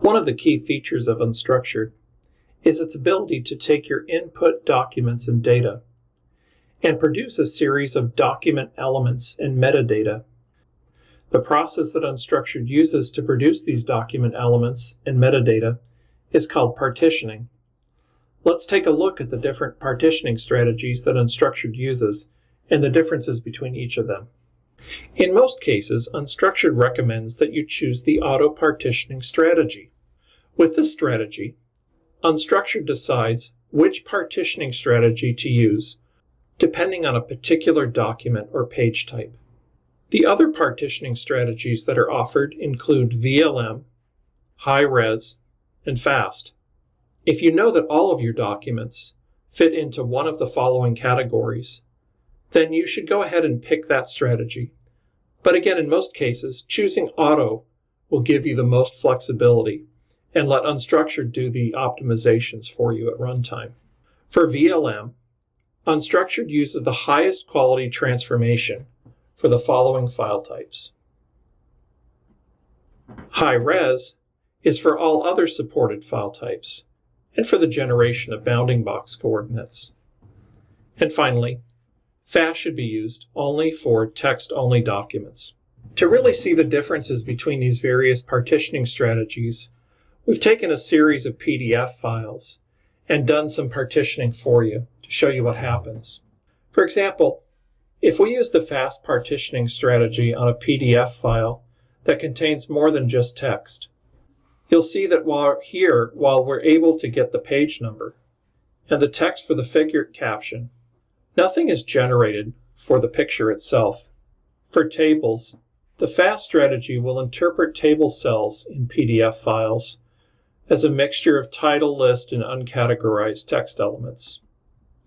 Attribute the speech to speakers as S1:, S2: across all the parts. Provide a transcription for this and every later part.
S1: One of the key features of Unstructured is its ability to take your input documents and data and produce a series of document elements and metadata. The process that Unstructured uses to produce these document elements and metadata is called partitioning. Let's take a look at the different partitioning strategies that Unstructured uses and the differences between each of them. In most cases, Unstructured recommends that you choose the auto-partitioning strategy. With this strategy, Unstructured decides which partitioning strategy to use depending on a particular document or page type. The other partitioning strategies that are offered include VLM, high-res, and fast. If you know that all of your documents fit into one of the following categories, then you should go ahead and pick that strategy. But again, in most cases, choosing auto will give you the most flexibility and let Unstructured do the optimizations for you at runtime. For VLM, Unstructured uses the highest quality transformation for the following file types. High-res is for all other supported file types and for the generation of bounding box coordinates. And finally, fast should be used only for text-only documents. To really see the differences between these various partitioning strategies, we've taken a series of PDF files and done some partitioning for you to show you what happens. For example, if we use the fast partitioning strategy on a PDF file that contains more than just text, you'll see that while we're able to get the page number and the text for the figure caption, nothing is generated for the picture itself. For tables, the fast strategy will interpret table cells in PDF files as a mixture of title, list, and uncategorized text elements.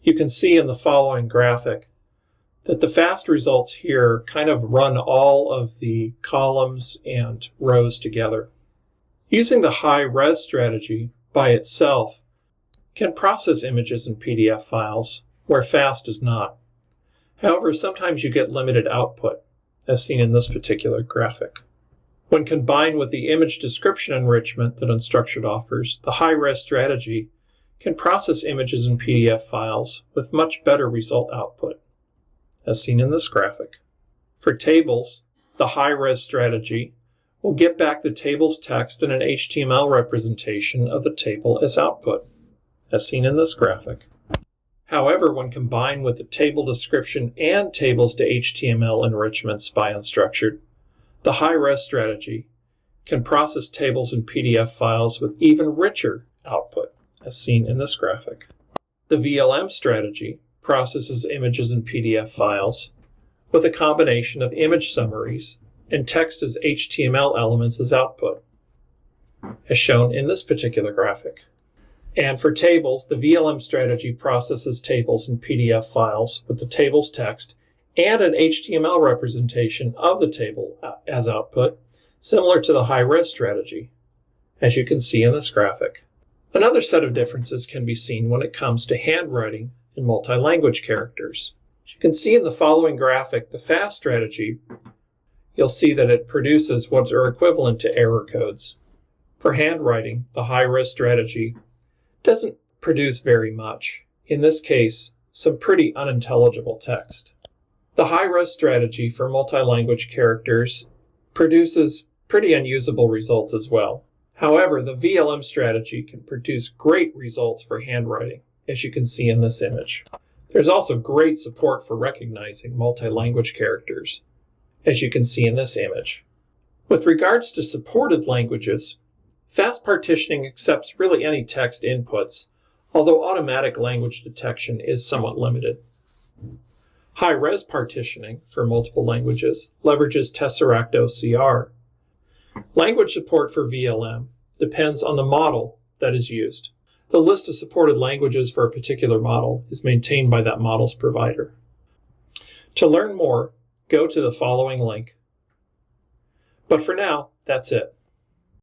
S1: You can see in the following graphic that the fast results here kind of run all of the columns and rows together. Using the high-res strategy by itself can process images in PDF files where fast does not. However, sometimes you get limited output, as seen in this particular graphic. When combined with the image description enrichment that Unstructured offers, the high-res strategy can process images in PDF files with much better result output, as seen in this graphic. For tables, the high-res strategy will get back the table's text and an HTML representation of the table as output, as seen in this graphic. However, when combined with the table description and tables to HTML enrichments by Unstructured, the high-res strategy can process tables and PDF files with even richer output, as seen in this graphic. The VLM strategy processes images and PDF files with a combination of image summaries and text as HTML elements as output, as shown in this particular graphic. And for tables, the VLM strategy processes tables and PDF files with the table's text and an HTML representation of the table as output, similar to the high-res strategy, as you can see in this graphic. Another set of differences can be seen when it comes to handwriting in multi-language characters. As you can see in the following graphic, the fast strategy, you'll see that it produces what are equivalent to error codes. For handwriting, the high-res strategy doesn't produce very much. In this case, some pretty unintelligible text. The high-res strategy for multi-language characters produces pretty unusable results as well. However, the VLM strategy can produce great results for handwriting, as you can see in this image. There's also great support for recognizing multi-language characters, as you can see in this image. With regards to supported languages, fast partitioning accepts really any text inputs, although automatic language detection is somewhat limited. High-res partitioning for multiple languages leverages Tesseract OCR. Language support for VLM depends on the model that is used. The list of supported languages for a particular model is maintained by that model's provider. To learn more, go to the following link. But for now, that's it.